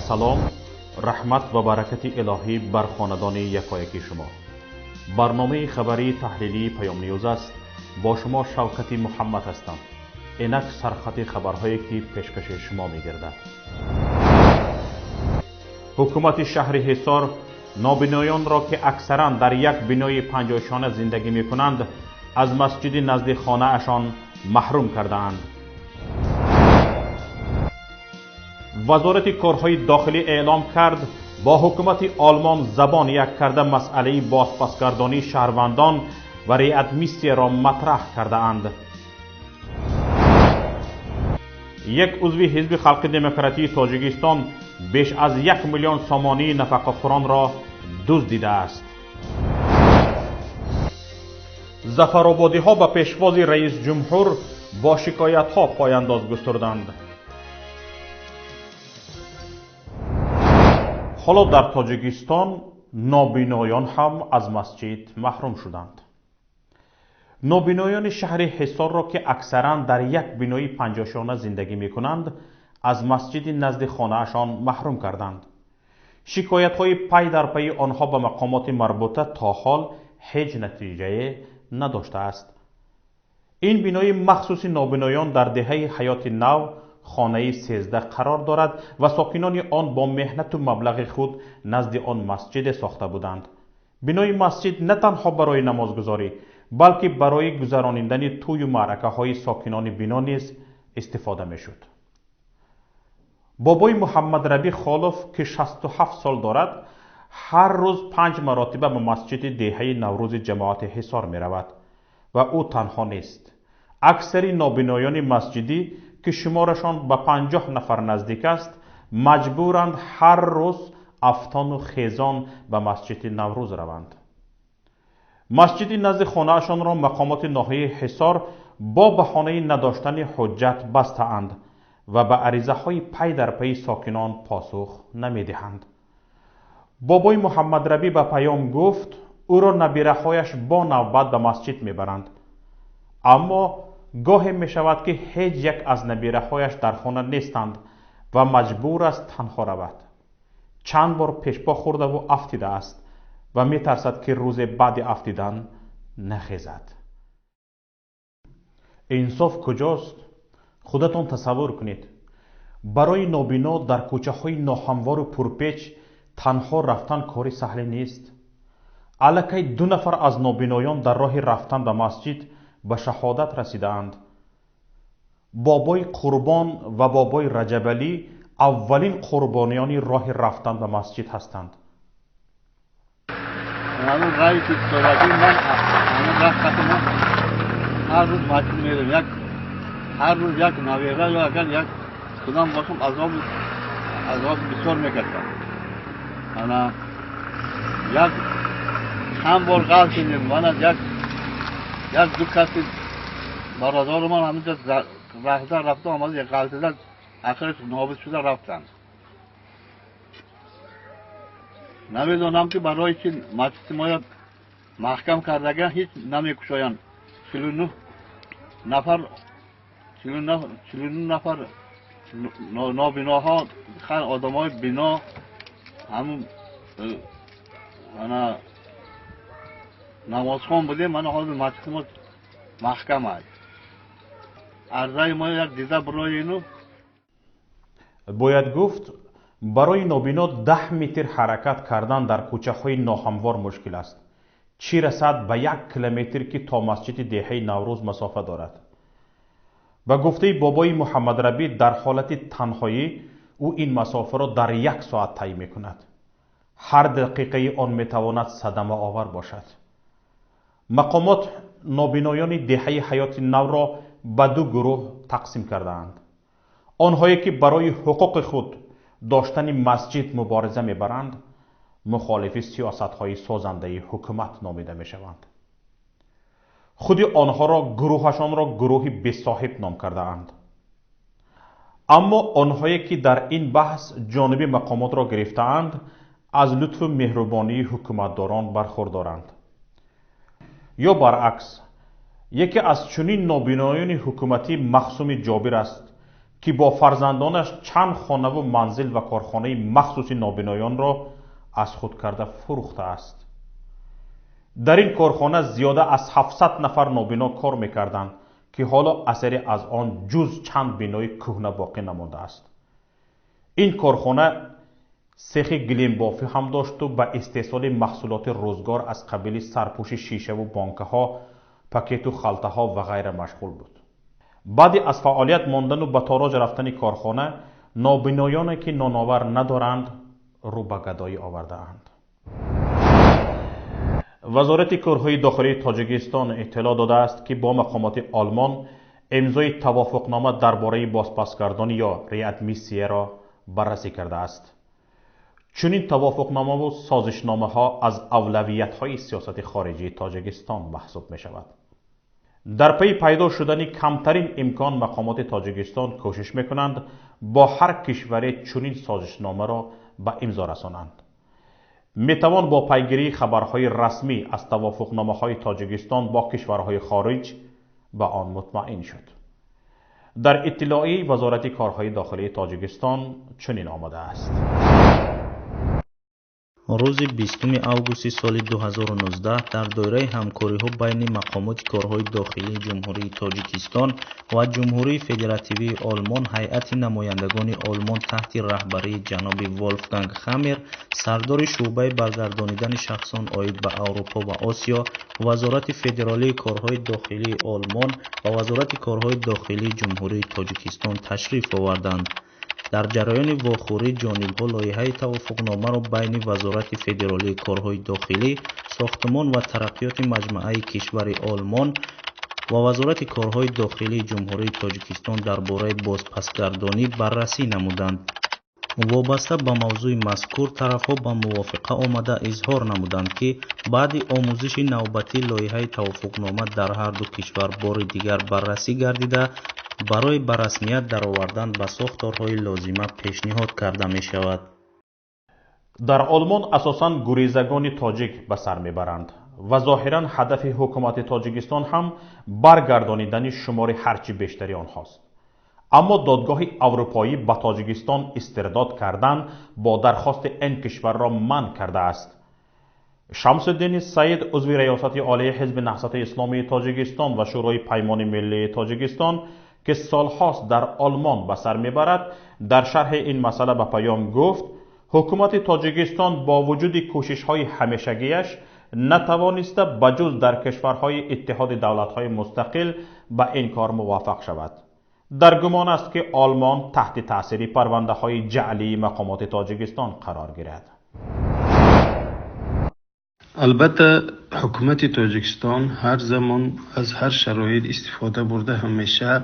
سلام، رحمت و برکت الهی بر خاندان یکایک شما. برنامه خبری تحلیلی پیام نیوز است. با شما شوکت محمد هستم. اینک سرخط خبرهایی که پیشکش شما می‌گردد. حکومت شهر حصار نابینایان را که اکثرا در یک بنای 50 شانه زندگی می‌کنند از مسجد نزد خانه اشان محروم کردند. وزارت کارهای داخلی اعلام کرد با حکومت آلمان زبان یک کرده مسئله بازپسگردانی شهروندان و ریادمیستی را مطرح کرده اند. یک عضو حزب خلق دموکراتی تاجیکستان بیش از 1 میلیون سامانی نفقه خوران را دزدیده است. ظفرآبادی ها به پیشواز رئیس جمهور با شکایت ها پایانداز گستردند. حالا در تاجیکستان نابینایان هم از مسجد محروم شدند. نابینایان شهر حصار را که اکثرا در یک بنای 50 شانه زندگی می کنند از مسجد نزد خانه اشان محروم کردند. شکایت های پی در پی آنها به مقامات مربوطه تا حال هیچ نتیجه نداشته است. این بنای مخصوص نابینایان در دهه حیات نو خانه 13 قرار دارد و ساکنان آن با مهنت و مبلغ خود نزد آن مسجد ساخته بودند. بنای مسجد نه تنها برای نمازگزاری بلکه برای گذراندن توی و معرکه های ساکنان بنا نیز استفاده می شد. بابای محمد ربی خالف که 67 سال دارد هر روز 5 مرتبه به مسجد دهه نوروز جماعت حصار می رود و او تنها نیست. اکثر نابینایان مسجدی که شمارشان به 50 نفر نزدیک است مجبورند هر روز افتان و خیزان به مسجد نوروز روند. مسجد نزد خانه‌شان را مقامات ناحیه حصار با بهانه نداشتن حجت بسته‌اند و به عریضه های پی در پی ساکنان پاسخ نمی دهند. بابای محمد ربی به پیام گفت او را نبیره هایش با نوبت به مسجد می برند، اما گاهی می شود که هیچ یک از نبیره هایش در خانه نیستند و مجبور است تنها رود. چند بار پیشپا خورده و افتیده است و می ترسد که روز بعد افتیدن نخیزد. انصاف کجاست؟ خودتان تصور کنید. برای نابینا در کوچه های ناهموار و پرپیچ تنها رفتن کاری سهل نیست. الکی 2 نفر از نابینایان در راه رفتن به مسجد به شهادت رسیده اند. بابای قربان و بابای رجب علی اولین قربانیان راه رفتن به مسجد هستند. همون رای که صورتی من همون رفت من هر روز مسجد میرم. هر روز یک نویره یا اگر یک کدام باشم عذاب بسیار میکردم. انا یک هم بار غلط کردیم. من یک 2 کسی برادر من همینجا رفته آمده یک غلطی داد آخرش نابود شده رفتن. نمیدونم که برای چی مسجد ما محکم کردگان هیچ نمیکشایند. 49 نفر نابیناها آدمای بنا همون انا نمازخوان بودیم. من حال مسجد ما محکم است. عرضه ما یک دیده برای اینو باید گفت برای نابینا 10 متر حرکت کردن در کوچه های ناهموار مشکل است، چی رسد به 1 کیلومتر که تا مسجد دهه نوروز مسافت دارد. به گفته بابای محمد ربی در حالت تنهایی او این مسافت را در 1 ساعت طی می کند. هر دقیقه آن می تواند صدمه آور باشد. مقامات نابینایان دهه حیات نو را به 2 گروه تقسیم کردند. آنهایی که برای حقوق خود داشتن مسجد مبارزه میبرند مخالف سیاست های سازنده حکومت نامیده می شوند. خود آنها را گروهشان را گروه بی صاحب نام کرده اند. اما آنهایی که در این بحث جانب مقامات را گرفتند از لطف و مهربانی حکومتداران برخوردارند. یا برعکس، یکی از چنین نابینایان حکومتی مخصوم جابر است که با فرزندانش چند خانه و منزل و کارخانه مخصوص نابینایان را از خود کرده فروخته است. در این کارخانه زیاده از 700 نفر نابینا کار میکردند که حالا اثری از آن جز چند بینای کهنه باقی نمانده است. این کارخانه سیخ گلیم بافی هم داشت و به استحصال محصولات روزگار از قبیل سرپوش شیشه و بانکه ها، پاکت و خلطه ها و غیره مشغول بود. بعد از فعالیت ماندن و به تاراج رفتن کارخانه، نابینایانی که نانآور ندارند رو به گدایی آورده اند. وزارت کارهای داخلی تاجیکستان اطلاع داده است که با مقامات آلمان امضای توافقنامه درباره بازپسگردانی یا ریادمیسیه را بررسی کرده است. چنین توافقنامه و سازشنامه ها از اولویت های سیاست خارجی تاجیکستان محسوب می شود. در پی پیدا شدن کمترین امکان مقامات تاجیکستان کوشش می کنند با هر کشوری چنین سازشنامه را به امضا رسانند. می توان با پیگیری خبرهای رسمی از توافقنامه های تاجیکستان با کشورهای خارج به آن مطمئن شد. در اطلاعیه وزارت کارهای داخلی تاجیکستان چنین آمده است: روز 20 августи соли 2019 дар доираи ҳамкориҳо байни мақомоти корҳои дохилии ҷумҳурии тоҷикистон ва ҷумҳурии федеративии олмон ҳайати намояндагони олмон таҳти раҳбарии ҷаноби Волфганг Хаммер, сардори шуъбаи баргардонидани шахсон оид ба Аврупо ва Осиё, вазорати федералии корҳои дохилии олмон ва вазорати корҳои дохилии ҷумҳурии тоҷикистон ташриф оварданд. дар ҷараёни вохӯрӣ ҷонибҳо лоиҳаи тавофуқномаро байни вазорати федералии корҳои дохилӣ, сохтмон ва тараққиёти маҷмӯаи кишвари олмон ва вазорати корҳои дохилии ҷумҳурии тоҷикистон дар бораи бозпасгардонӣ баррасӣ намуданд. вобаста ба мавзӯи мазкур тарафҳо ба мувофиқа омада изҳор намуданд, ки баъди омӯзиши навбатӣ лоиҳаи тавофуқнома дар ҳарду кишвар бори дигар баррасӣ гардида, барои ба расмият даровардан ба сохторҳои лозима пешниҳод карда мешавад. дар олмон асосан гурезагони тоҷик ба сар мебаранд ва зоҳиран ҳадафи ҳукумати тоҷикистон ҳам баргардонидани шумори ҳарчи бештари онҳост. аммо додгоҳи аврупоӣ ба тоҷикистон истирдод кардан бо дархости ин кишварро манъ кардааст. шамсуддини саид, узви раёсати олии ҳизби наҳзати исломии тоҷикистон ва шӯрои паймони миллии тоҷикистон که سالهاست در آلمان به سر میبرد، در شرح این مسئله به پیام گفت حکومت تاجیکستان با وجود کوشش‌های همیشگیش نتوانسته بجز در کشورهای اتحاد دولت‌های مستقل به این کار موفق شود. در گمان است که آلمان تحت تأثیر پرونده‌های جعلی مقامات تاجیکستان قرار گیرد. البته حکومت تاجیکستان هر زمان از هر شرایط استفاده برده همیشه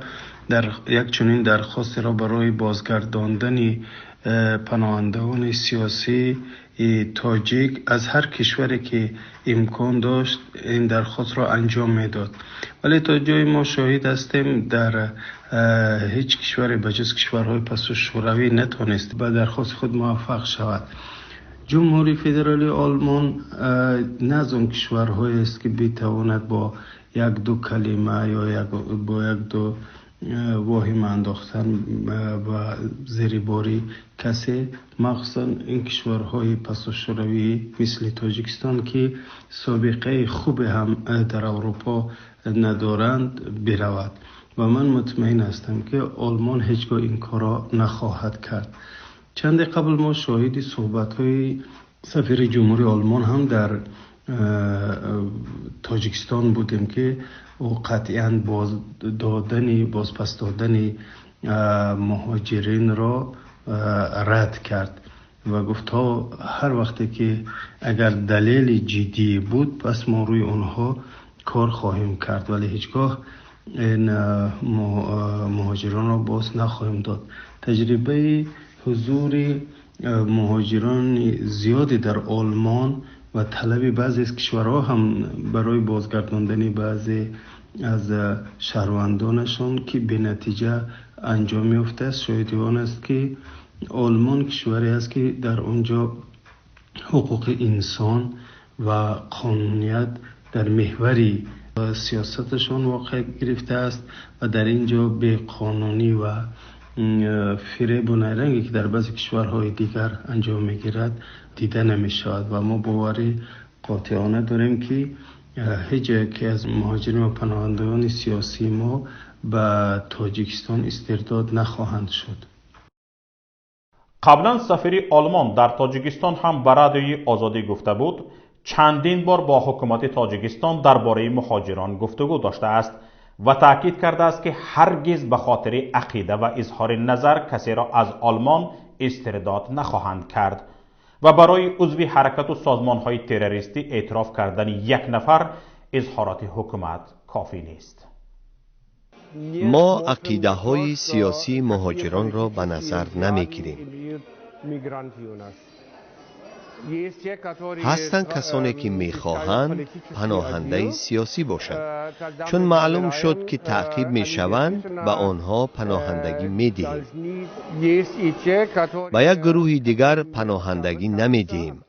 در یک چنین درخواست را برای بازگرداندن پناهندگان سیاسی تاجیک از هر کشوری که امکان داشت این درخواست را انجام میداد. ولی تا جای ما شاهد هستیم در هیچ کشوری بجز کشورهای پسو شوروی نتونست به درخواست خود موفق شود. جمهوری فدرالی آلمان نه از اون کشورهایی است که بتواند با یک دو کلمه یا با یک دو واهمه انداختن و زیرباری کسی، مخصوصا این کشورهای پساشوروی مثل تاجیکستان که سابقه خوب هم در اروپا ندارند برود و من مطمئن هستم که آلمان هیچگاه این کارا نخواهد کرد. چند قبل ما شاهد صحبت‌های سفیر جمهوری آلمان هم در تاجیکستان بودیم که او قطعاً بازپس دادن مهاجرین را رد کرد و گفت تا هر وقتی که اگر دلیل جدی بود پس ما روی اونها کار خواهیم کرد، ولی هیچگاه این مهاجران را باز نخواهیم داد. تجربه حضور مهاجران زیادی در آلمان و طلب بعضی از کشورها هم برای بازگرداندن بعضی از شهروندانشان که به نتیجه انجام میفته است شاهد آن است که آلمان کشوری است که در اونجا حقوق انسان و قانونیت در محور سیاستشان واقع گرفته است و در اینجا به قانونی و فریب و نیرنگی که در بعضی کشورهای دیگر انجام میگیرد دیده نمیشود و ما باوری قاطعانه داریم که هیچ یکی از مهاجرین و پناهندگان سیاسی ما به تاجیکستان استرداد نخواهند شد. قبلا سفیر آلمان در تاجیکستان هم به رادیوی آزادی گفته بود چندین بار با حکومت تاجیکستان درباره مهاجران گفتگو داشته است و تاکید کرده است که هرگز به خاطر عقیده و اظهار نظر کسی را از آلمان استرداد نخواهند کرد و برای عضو حرکت و سازمان‌های تروریستی اعتراف کردن یک نفر اظهارات حکومت کافی نیست. ما عقیده های سیاسی مهاجران را به نظر نمیگیریم. هستند کسانی که میخواهند پناهنده سیاسی باشند، چون معلوم شد که تعقیب میشوند به آنها پناهندگی میدهیم. به یک گروه دیگر پناهندگی نمیدهیم،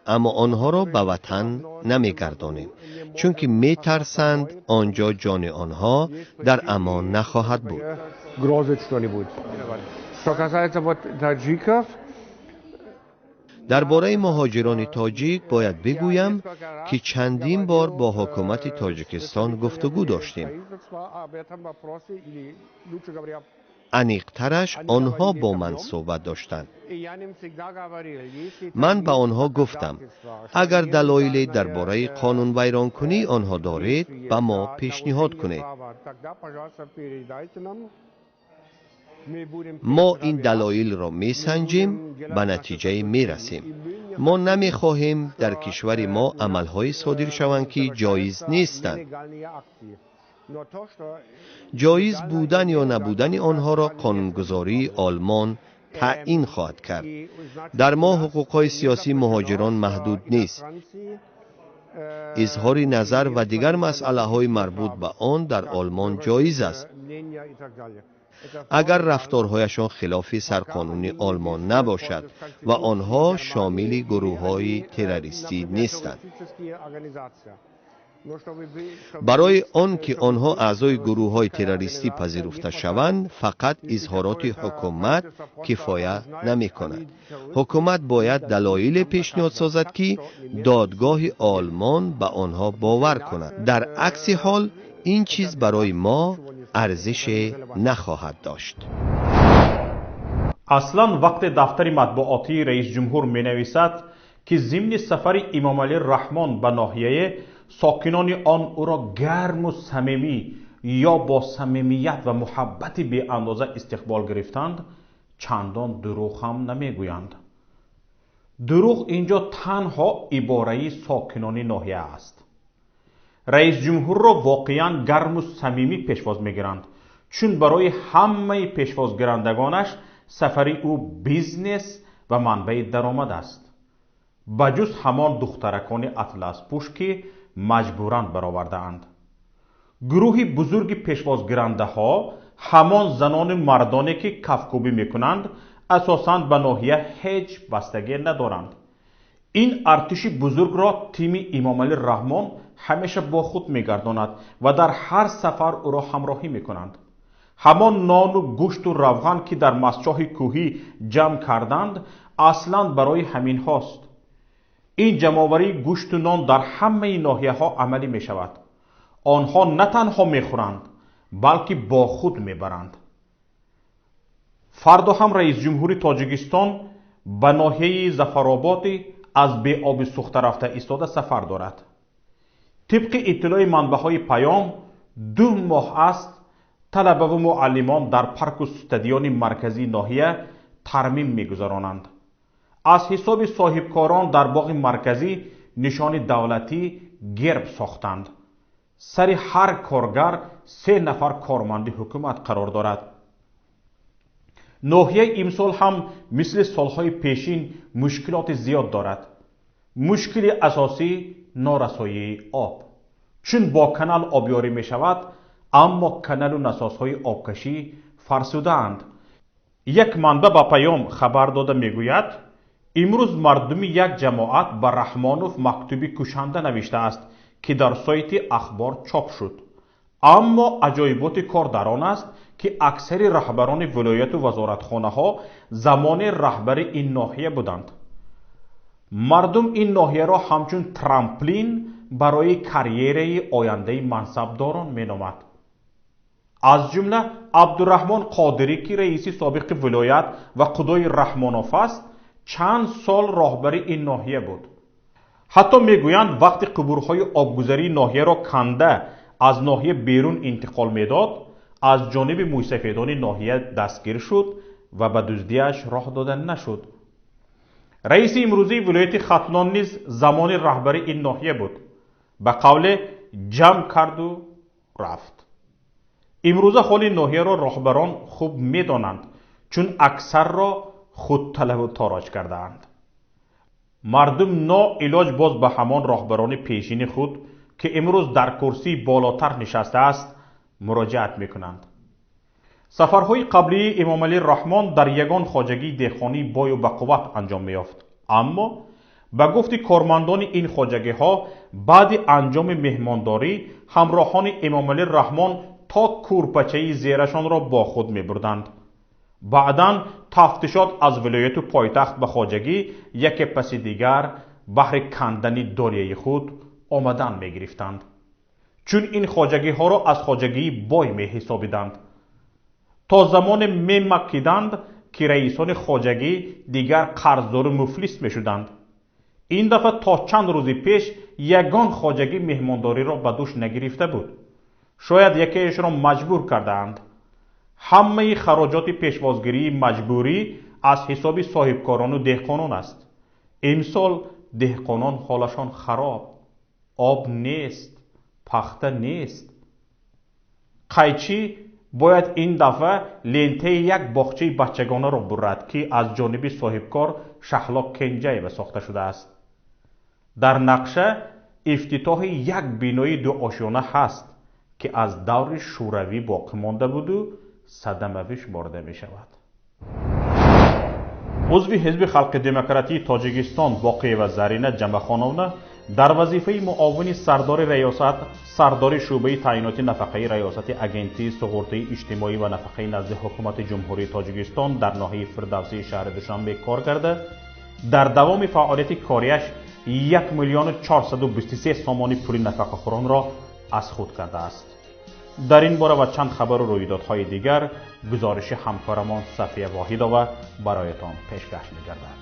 اما آنها را به وطن نمیگردانیم، چون که میترسند آنجا جان آنها در امان نخواهد بود. درباره مهاجران تاجیک باید بگویم که چندین بار با حکومت تاجیکستان گفتگو داشتیم. عمیق‌ترش آنها با من صحبت داشتند. من به آنها گفتم اگر دلایلی درباره قانون ویرانکنی آنها دارید به ما پیشنهاد کنید. ما این دلایل را میسنجیم، به نتیجه میرسیم. ما نمیخواهیم در کشور ما عملهای صادر شوند که جایز نیستند. جایز بودن یا نبودن آنها را قانونگذاری آلمان تعیین خواهد کرد. در ما حقوقهای سیاسی مهاجران محدود نیست. اظهار نظر و دیگر مسئله های مربوط به آن در آلمان جایز است، اگر رفتارهایشان خلاف سرقانونی آلمان نباشد و آنها شامل گروه‌های تروریستی نیستند. برای آن که آنها اعضای گروه‌های تروریستی پذیرفته شوند فقط اظهارات حکومت کفایت نمی‌کند. حکومت باید دلایل پیشنهاد سازد که دادگاه آلمان به آنها باور کند. در عکس حال این چیز برای ما ارزش نخواهد داشت. اصلا وقت دفتر مطبوعاتی رئیس جمهور می نویسد که ضمن سفر امام علی رحمان به ناحیه ساکنان آن او را گرم و صمیمی یا با صمیمیت و محبت بی اندازه استقبال گرفتند، چندان دروغ هم نمی گویند. دروغ اینجا تنها عباره ساکنان ناحیه است. رئیس جمهور را واقعا گرم و صمیمی پیشواز میگیرند، چون برای همه پیشوازگیرندگانش سفری او بیزنس و منبع درآمد است، بجز همان دخترکان اطلس پوش که مجبوراً برآورده اند. گروهی بزرگ پیشوازگیرنده ها همان زنان مردانی که کفکوبی میکنند اساساً به ناحیه هیچ بستگی ندارند. این ارتش بزرگ را تیم امام علی رحمان همیشه با خود میگرداند و در هر سفر او را همراهی میکنند. همان نان و گوشت و روغن که در مسجح کوهی جمع کردند اصلا برای همین هاست. این جمع‌آوری گوشت و نان در همه ناحیه ها عملی می شود. آنها نه تنها میخورند بلکه با خود میبرند. فردا هم رئیس جمهور تاجیکستان به ناحیه ظفرآباد از بی آب سوخته رفته ایستاده سفر دارد. طبق اطلاع منبع‌های پیام 2 ماه است طلبه و معلمان در پارک و استادیوم مرکزی ناحیه ترمیم میگذرانند. از حساب صاحبکاران در باغ مرکزی نشان دولتی گرب ساختند. سر هر کارگر 3 نفر کارمند حکومت قرار دارد. ناحیه امسال هم مثل سالهای پیشین مشکلات زیاد دارد. مشکل اساسی نارسایی آب، چون با کانال آبیاری می شود اما کانال و نسازهای آبکشی فرسوده اند. یک منبع با پیام خبر داده می گوید امروز مردم یک جماعت به رحمانوف مکتوبی کشنده نوشته است که در سایت اخبار چاپ شد. اما عجایبات کار در آن است که اکثر رهبران ولایت و وزارتخانه ها زمان رهبری این ناحیه بودند. مردم این ناحیه را همچون ترامپلین برای کریر آینده منصبداران مینامد. از جمله عبدالرحمن قادری که رئیس سابق ولایت و قدای رحمانوف است چند سال راهبری این ناحیه بود. حتی میگویند وقتی قبورهای آبگذری ناحیه را کنده از ناحیه بیرون انتقال میداد از جانب موسفیدان ناحیه دستگیر شد و به دزدیش راه داده نشد. رئیس امروزی ولایت ختلان نیز زمان رهبری این ناحیه بود. به قول جمع کرد و رفت. امروزه حال ناحیه را راهبران خوب میدانند چون اکثر را خود طلب و تاراج کردند. مردم ناعلاج باز به همان راهبران پیشین خود که امروز در کرسی بالاتر نشسته است مراجعت میکنند. سفرهای قبلی امام علی رحمان در یگان خواجگی دهخانی بای و بقوت انجام میافت، اما به گفت کارمندان این خواجگی ها بعد انجام مهمانداری همراهان امام علی رحمان تا کورپچه زیرشان را با خود میبردند. بعداً تفتیشات از ولایت و پایتخت به خواجگی یک پس دیگر بهر کندن داریه خود آمدن می گرفتند، چون این خواجگی ها را از خواجگی بای می حسابیدند. تا زمان می مکیدند که رئیسان خواجگی دیگر قرضدار و مفلس می شدند. این دفعه تا چند روز پیش یگان خواجگی مهمانداری را به دوش نگرفته بود. شاید یکیش را مجبور کردند. همه خراجات پیشوازگیری مجبوری از حساب صاحبکاران و دهقانان است. امسال دهقانان حالشان خراب، آب نیست، پخته نیست. قیچی باید این دفعه لنته یک باغچه بچگانه را برد که از جانب صاحبکار شهلا کنجی به ساخته شده است. در نقشه افتتاح یک بینای دو آشیانه هست که از دور شوروی باقی مانده بود و صدمویش برده می شود. عضو حزب خلق دموکراتی تاجیکستان باقیه زرینه جمعخانونا در وظیفه معاون سردار ریاست سردار شعبه تعیینات نفقه ریاست اگنتی سقورته اجتماعی و نفقه نزد حکومت جمهوری تاجیکستان در ناحیه فردوسی شهر دوشنبه کار کرده. در دوام فعالیت کاریش 1,423,000 سامان پول نفقه خوران را از خود کرده است. در این باره و چند خبر و رویدادهای دیگر گزارش همکارمان صفیه واحدова برایتان پیشکش می‌گردد.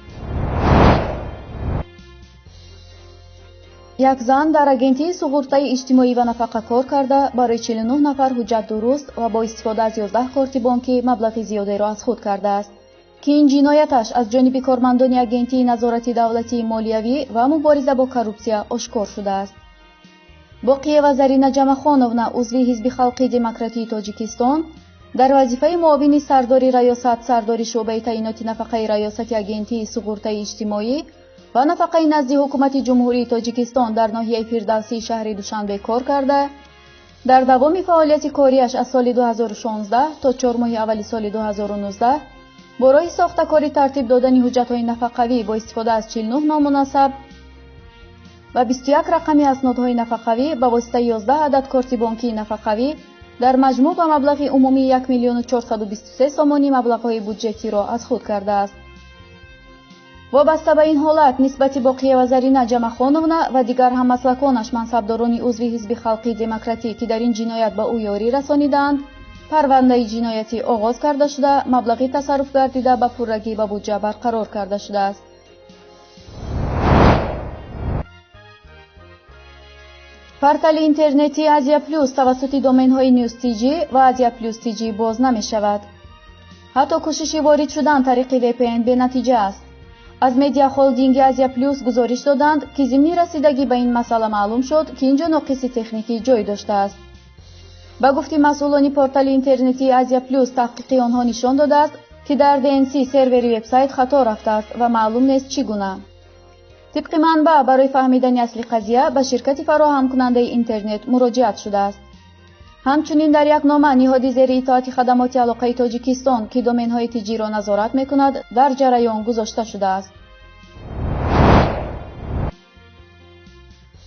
یک زن در اگنتی سقورته اجتماعی و نفقه کار کرده برای 49 نفر حجت درست و با استفاده از 11 کارت بانکی مبلغ زیادی را از خود کرده است که این جنایتش از جانب کارمندان اگنتی نظارت دولتی مالیوی و مبارزه با کروپسیا آشکار شده است. باقیه زرینه جمعخانونا عضو حزب خلق دموکراتی تاجیکستان در وظیفه معاون سردار ریاست سردار شعبه تعیینات نفقه ریاست اگنتی سقورته اجتماعی و نفقه نزد حکومت جمهوری تاجیکستان در ناحیه فردوسی شهر دوشنبه کار کرده. در دوام فعالیت کاریش از سال 2016 تا 4 ماه اول سال 2019 برای ساخت کاری ترتیب دادن حجت‌های نفقوی با استفاده از 49 نامناسب و 21 رقمی اسنادهای نفقوی با واسطه 11 عدد کارت بانکی نفقوی در مجموع به مبلغ عمومی 1,423,000 سامانی مبلغ‌های بودجتی را از خود کرده است. وابسته به این حالت نسبت باقیه زرینه جمعخانونا و دیگر هممسلکانش منصبداران عضو حزب خلق دموکراتی که در این جنایت به او یاری رسانیدند پرونده جنایتی آغاز کرده شده، مبلغی تصرف گردیده به پررگی به بودجه برقرار کرده شده است. پورتال اینترنتی آزیا پلوس توسط دومین های نیوز تی جی و آزیا پلوس تی جی باز نمی شود. حتی کوشش وارد شدن طریق وی پی ان به نتیجه است. از مدیا هولدینگ آزیا پلوس گزارش دادند که ضمن رسیدگی به این مسئله معلوم شد که اینجا ناقص تکنیکی جای داشته است. با گفته مسئولان پورتال اینترنتی آزیا پلوس تحقیق آنها نشان داده است که در DNC سرور وبسایت خطا رفته است و معلوم نیست چگونه. طبق منبع برای فهمیدن اصل قضیه به شرکت فراهم کننده اینترنت مراجعت شده است. همچنین در یک نامه نهاد زیر اطاعت خدمات علاقه تاجیکستان که دومین های تیجی را نظارت میکند در جریان گذاشته شده است.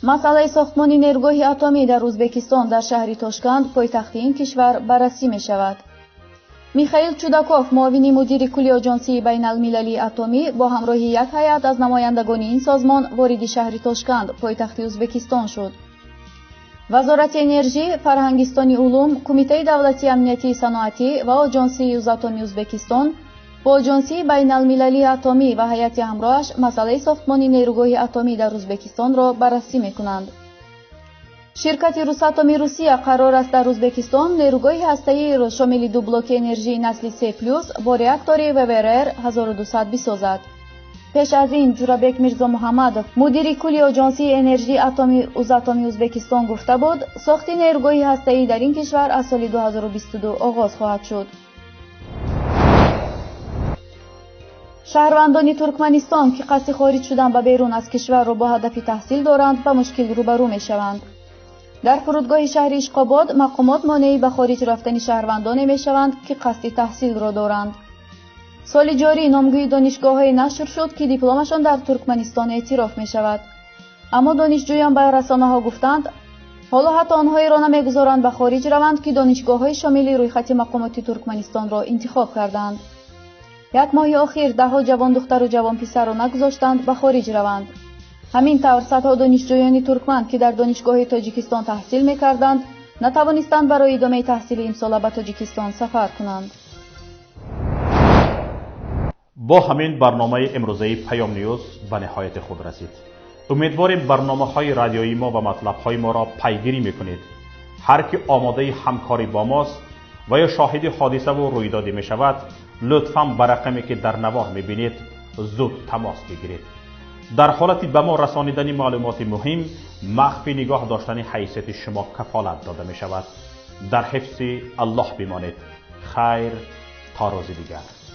مسئله ساختمان نیروگاه اتمی در ازبکستان در شهر تاشکند پایتخت این کشور بررسی می شود. میخائیل چوداکوف معاون مدیر کلی آژانسی بین‌المللی اتمی با همراهی یک هیئت از نمایندگان این سازمان وارد شهر تاشکند پایتخت ازبکستان شد. وزارت انرژی، فرهنگستانی علوم، کمیته دولتی امنیتی صنعتی و آژانسی اتمی ازبکستان با آژانسی بین‌المللی اتمی و هیئت همراهش مسئله ساختمان نیروگاه اتمی در ازبکستان را بررسی می‌کنند. شرکت روساتومی روسیه قرار است در ازبکستان نیروگاه هسته‌ای را شامل دو بلوک انرژی نسل 3+ با راکتور وورر 1200 بسازد. پیش از این جورابک میرزا محمد مدیر کلی آژانسی انرژی اتمی ازبکستان گفته بود ساخت نیروگاه هسته‌ای در این کشور از سال 2022 آغاز خواهد شد. شهروندان ترکمنستان که قصد خارج شدن به بیرون از کشور را با هدف تحصیل دارند به مشکل روبرو می‌شوند. در فرودگاه شهر اشقاباد مقامات مانعی به خارج رفتن شهروندان می‌شوند که قصد تحصیل را دارند. سال جاری نامگوی دانشگاه‌های نشر شد که دیپلمشان در ترکمنستان اعتراف می‌شود. اما دانشجویان به رسانه‌ها گفتند حالا حتی آنهایی را نمی‌گذارند به خارج روند که دانشگاه‌های شامل رویخط مقامات ترکمنستان را انتخاب کردند. یک ماه اخیر ده‌ها جوان دختر و جوان پسر را نگذاشتند به خارج روند. همین طور صدها دانشجویان ترکمن که در دانشگاه تاجیکستان تحصیل می‌کردند نتوانستند برای ادامه تحصیل امسال به تاجیکستان سفر کنند. با همین برنامه امروزه پیام نیوز به نهایت خود رسید. امیدواریم برنامه‌های رادیویی ما و مطلب‌های ما را پیگیری می‌کنید. هر کی آماده همکاری با ماست و یا شاهد حادثه و رویدادی می‌شود لطفاً به رقمی که در نوار می‌بینید زود تماس بگیرید. در حالتی به ما رسانیدن معلومات مهم مخفی نگاه داشتن حیثیت شما کفالت داده می‌شود. در حفظ الله بمانید. خیر تا روز دیگر.